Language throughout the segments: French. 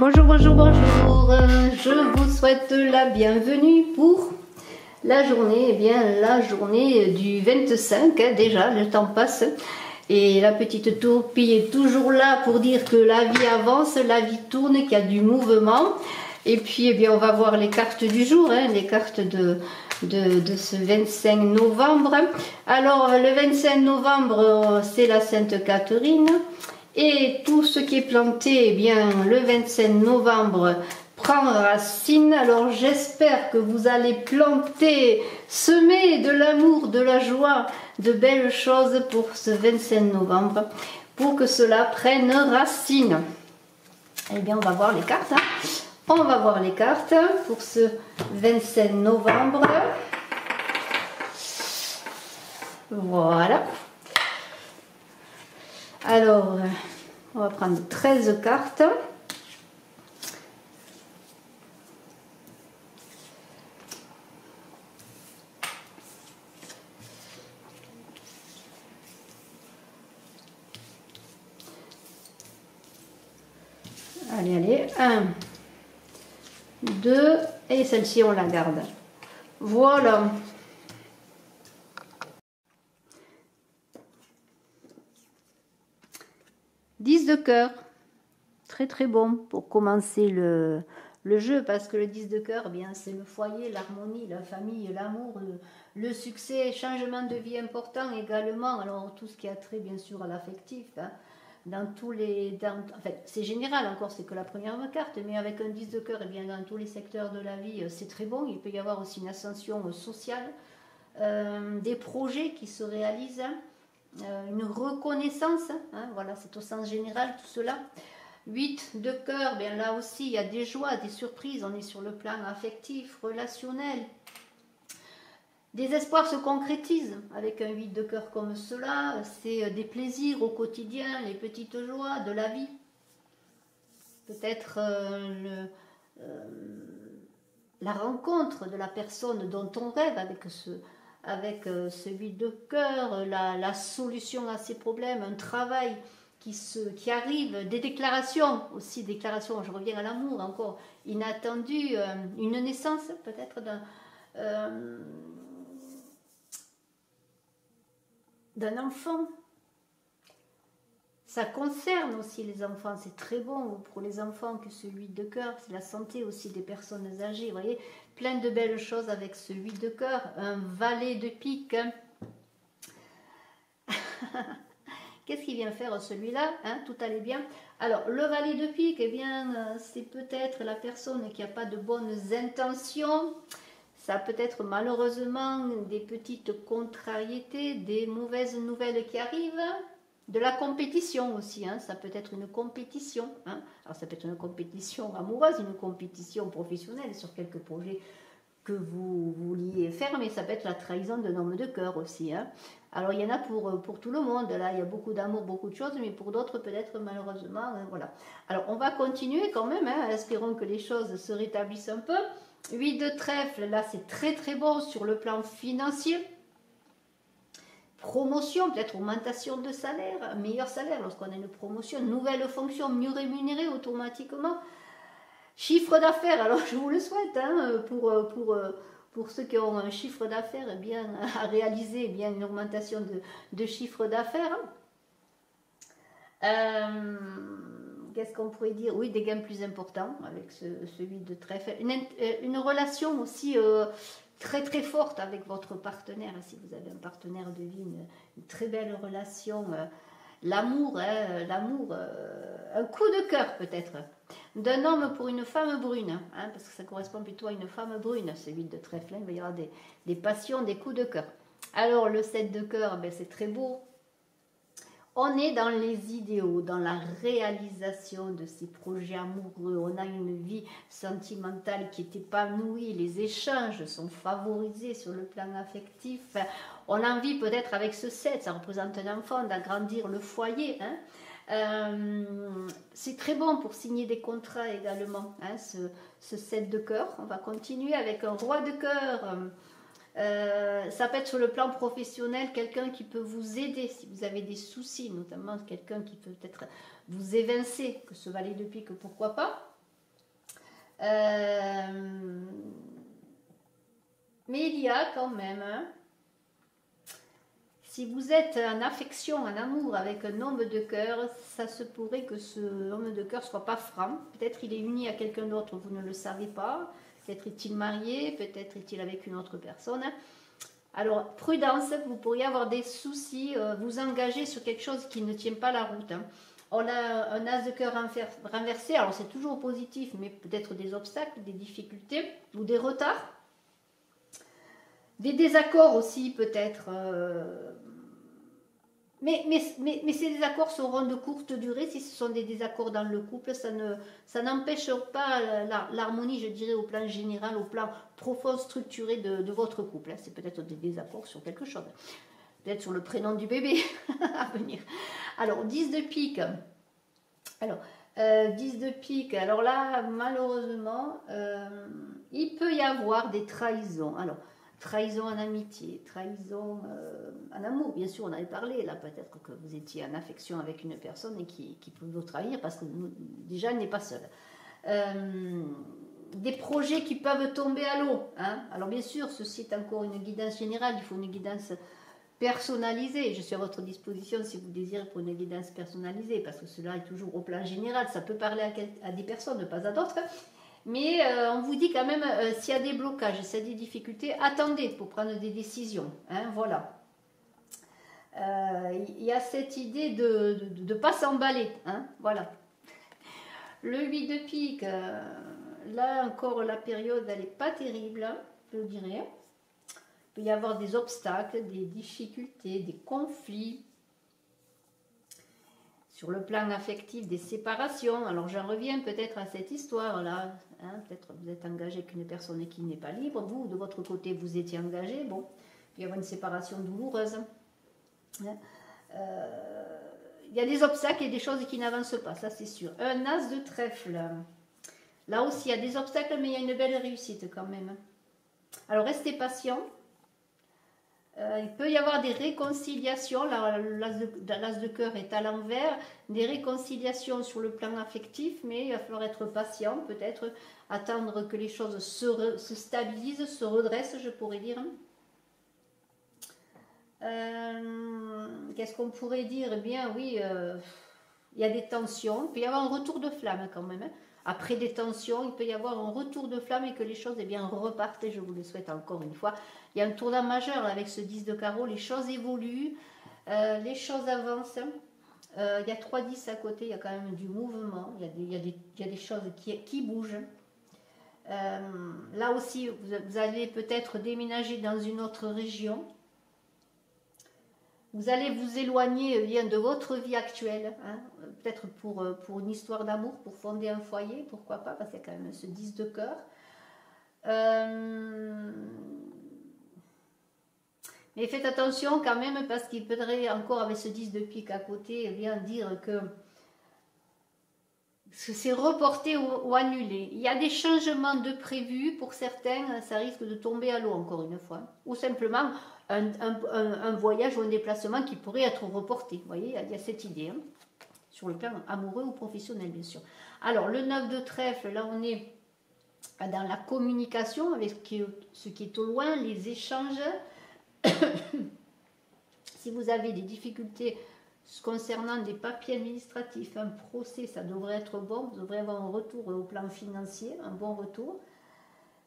Bonjour, bonjour, bonjour. Je vous souhaite la bienvenue pour la journée, la journée du 25, déjà, le temps passe. Et la petite toupie est toujours là pour dire que la vie avance, la vie tourne, qu'il y a du mouvement. Et puis, on va voir les cartes du jour, les cartes de ce 25 novembre. Alors, le 25 novembre, c'est la Sainte Catherine. Et tout ce qui est planté, le 25 novembre prend racine. Alors j'espère que vous allez planter, semer de l'amour, de la joie, de belles choses pour ce 25 novembre, pour que cela prenne racine. On va voir les cartes. On va voir les cartes pour ce 25 novembre. Voilà. Alors, on va prendre 13 cartes. Allez, allez. 1, 2, et celle-ci, on la garde. Voilà. De cœur, très très bon pour commencer le jeu, parce que le 10 de cœur, c'est le foyer, l'harmonie, la famille, l'amour, le succès, changement de vie important également. Alors tout ce qui a trait bien sûr à l'affectif, dans tous les, en fait c'est général encore, c'est que la première carte, mais avec un 10 de cœur, dans tous les secteurs de la vie, c'est très bon. Il peut y avoir aussi une ascension sociale, des projets qui se réalisent, une reconnaissance, voilà, c'est au sens général tout cela. 8 de cœur, là aussi il y a des joies, des surprises, on est sur le plan affectif, relationnel. Des espoirs se concrétisent avec un 8 de cœur comme cela, c'est des plaisirs au quotidien, les petites joies de la vie. Peut-être la rencontre de la personne dont on rêve avec ce 8 de cœur, la solution à ses problèmes, un travail qui arrive, des déclarations aussi, je reviens à l'amour encore, inattendu, une naissance peut-être d'un enfant. Ça concerne aussi les enfants, c'est très bon pour les enfants que ce 8 de cœur, c'est la santé aussi des personnes âgées, vous voyez, plein de belles choses avec ce 8 de cœur, un valet de pique. Qu'est-ce qu'il vient faire celui-là, tout allait bien. Alors, le valet de pique, c'est peut-être la personne qui n'a pas de bonnes intentions, ça peut être malheureusement des petites contrariétés, des mauvaises nouvelles qui arrivent. De la compétition aussi, ça peut être une compétition. Alors ça peut être une compétition amoureuse, une compétition professionnelle sur quelques projets que vous vouliez faire, mais ça peut être la trahison d'un homme de cœur aussi. Alors il y en a pour tout le monde, là il y a beaucoup d'amour, beaucoup de choses, mais pour d'autres peut-être malheureusement, voilà. Alors on va continuer quand même, espérons que les choses se rétablissent un peu. 8 de trèfle, là c'est très très bon sur le plan financier. Promotion, peut-être augmentation de salaire, meilleur salaire lorsqu'on a une promotion, nouvelle fonction, mieux rémunérée automatiquement. Chiffre d'affaires, alors je vous le souhaite, pour ceux qui ont un chiffre d'affaires à réaliser, une augmentation de chiffre d'affaires. Qu'est-ce qu'on pourrait dire? Oui, des gains plus importants avec ce 8 de trèfle. Une relation aussi très très forte avec votre partenaire, si vous avez un partenaire de vie, une très belle relation, l'amour, un coup de cœur peut-être, d'un homme pour une femme brune, parce que ça correspond plutôt à une femme brune, ce 8 de trèfle, il va y avoir des passions, des coups de cœur. Alors le 7 de cœur, c'est très beau. On est dans les idéaux, dans la réalisation de ces projets amoureux. On a une vie sentimentale qui est épanouie. Les échanges sont favorisés sur le plan affectif. On a envie peut-être avec ce 7, ça représente un enfant, d'agrandir le foyer. C'est très bon pour signer des contrats également, ce 7 de cœur. On va continuer avec un roi de cœur. Ça peut être sur le plan professionnel, quelqu'un qui peut vous aider si vous avez des soucis, notamment quelqu'un qui peut peut-être vous évincer, que ce valet de pique, pourquoi pas. Mais il y a quand même, hein, si vous êtes en affection, en amour avec un homme de cœur, ça se pourrait que ce homme de cœur ne soit pas franc. Peut-être il est uni à quelqu'un d'autre, vous ne le savez pas. Peut-être est-il marié, peut-être est-il avec une autre personne. Alors, prudence, vous pourriez avoir des soucis, vous engager sur quelque chose qui ne tient pas la route. Hein. On a un as de cœur renversé, alors c'est toujours positif, mais peut-être des obstacles, des difficultés ou des retards. Des désaccords aussi, peut-être. Mais ces désaccords seront de courte durée. Si ce sont des désaccords dans le couple, ça n'empêche pas l'harmonie, je dirais, au plan général, au plan profond, structuré de votre couple. C'est peut-être des désaccords sur quelque chose. Peut-être sur le prénom du bébé à venir. Alors, 10 de pique. Alors, 10 de pique. Alors là, malheureusement, il peut y avoir des trahisons. Alors, trahison en amitié, trahison en amour, bien sûr, on avait parlé, là peut-être que vous étiez en affection avec une personne et qui peut vous trahir parce que déjà elle n'est pas seule. Des projets qui peuvent tomber à l'eau. Hein. Alors bien sûr, ceci est encore une guidance générale, il faut une guidance personnalisée. Je suis à votre disposition si vous désirez pour une guidance personnalisée, parce que cela est toujours au plan général, ça peut parler à des personnes, pas à d'autres. Mais on vous dit quand même, s'il y a des blocages, s'il y a des difficultés, attendez pour prendre des décisions. Hein, voilà. Il y a cette idée de ne pas s'emballer. Hein, voilà. Le 8 de pique, là encore, la période, elle n'est pas terrible, hein, je dirais. Il peut y avoir des obstacles, des difficultés, des conflits. Sur le plan affectif, des séparations. Alors j'en reviens peut-être à cette histoire-là. Hein, peut-être vous êtes engagé avec une personne qui n'est pas libre. Vous, de votre côté, vous étiez engagé. Bon, il y avoir une séparation douloureuse. Hein, il y a des obstacles et des choses qui n'avancent pas, ça c'est sûr. Un as de trèfle. Là aussi, il y a des obstacles, mais il y a une belle réussite quand même. Alors restez patient. Il peut y avoir des réconciliations, l'as de cœur est à l'envers, des réconciliations sur le plan affectif, mais il va falloir être patient, peut-être attendre que les choses se stabilisent, se redressent, je pourrais dire. Qu'est-ce qu'on pourrait dire? Eh bien, oui, il y a des tensions, il peut y avoir un retour de flamme quand même. Hein. Après des tensions, il peut y avoir un retour de flamme et que les choses eh bien, repartent, et je vous le souhaite encore une fois. Il y a un tournant majeur là, avec ce 10 de carreau, les choses évoluent, les choses avancent. Il y a 3-10 à côté, il y a quand même du mouvement, il y a des choses qui bougent. Là aussi, vous allez peut-être déménager dans une autre région. Vous allez vous éloigner bien de votre vie actuelle, hein, peut-être pour une histoire d'amour, pour fonder un foyer, pourquoi pas, parce qu'il y a quand même ce 10 de cœur. Mais faites attention quand même, parce qu'il faudrait encore, avec ce 10 de pique à côté, bien dire que c'est reporté ou annulé. Il y a des changements de prévus, pour certains, ça risque de tomber à l'eau encore une fois. Ou simplement un voyage ou un déplacement qui pourrait être reporté. Vous voyez, il y a cette idée, hein, sur le plan amoureux ou professionnel, bien sûr. Alors, le 9 de trèfle, là on est dans la communication avec ce qui est au loin, les échanges. Si vous avez des difficultés concernant des papiers administratifs, un procès, ça devrait être bon. Vous devrez avoir un retour au plan financier, un bon retour.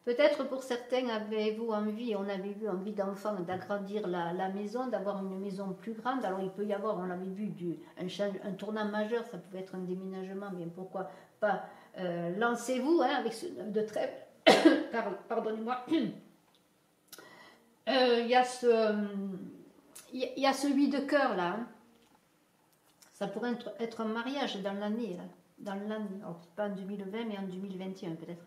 Peut-être pour certains, avez-vous envie, on avait vu envie d'enfant, d'agrandir la maison, d'avoir une maison plus grande. Alors il peut y avoir, on l'avait vu, un tournant majeur, ça pouvait être un déménagement, bien pourquoi pas. Lancez-vous hein, avec ce 9 de trèfle. Pardonnez-moi. Il y a ce 8 de cœur là. Hein. Ça pourrait être un mariage dans l'année. Alors, pas en 2020, mais en 2021 peut-être.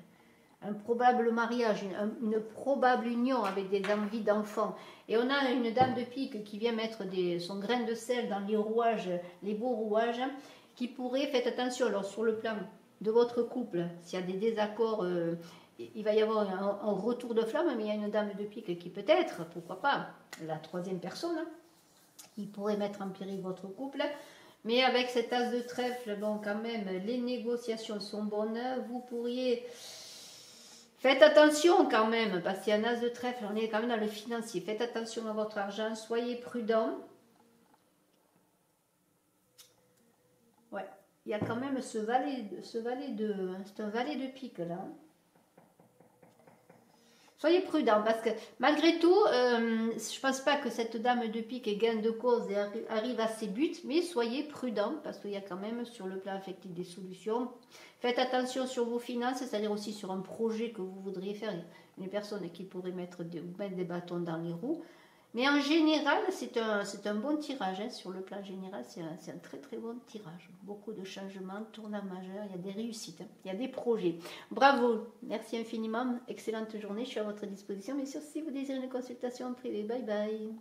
Un probable mariage, une probable union avec des envies d'enfants. Et on a une dame de pique qui vient mettre son grain de sel dans les rouages, les beaux rouages, qui pourrait, faites attention, alors sur le plan de votre couple, s'il y a des désaccords, il va y avoir un retour de flamme, mais il y a une dame de pique qui peut-être, pourquoi pas, la troisième personne, qui pourrait mettre en péril votre couple. Mais avec cet as de trèfle, bon, quand même, les négociations sont bonnes. Vous pourriez Faites attention quand même, parce qu'il y a un as de trèfle, on est quand même dans le financier. Faites attention à votre argent, soyez prudent. Ouais, il y a quand même ce valet de... C'est un valet de pique là. Soyez prudent, parce que malgré tout, je pense pas que cette dame de pique ait gain de cause et arrive à ses buts, mais soyez prudent, parce qu'il y a quand même sur le plan affectif des solutions. Faites attention sur vos finances, c'est-à-dire aussi sur un projet que vous voudriez faire. Une personne qui pourrait mettre des bâtons dans les roues. Mais en général, c'est un bon tirage. Hein. Sur le plan général, c'est un très très bon tirage. Beaucoup de changements, tournants majeurs, il y a des réussites, hein. Il y a des projets. Bravo, merci infiniment, excellente journée, je suis à votre disposition. Bien sûr, si vous désirez une consultation en privé, bye bye.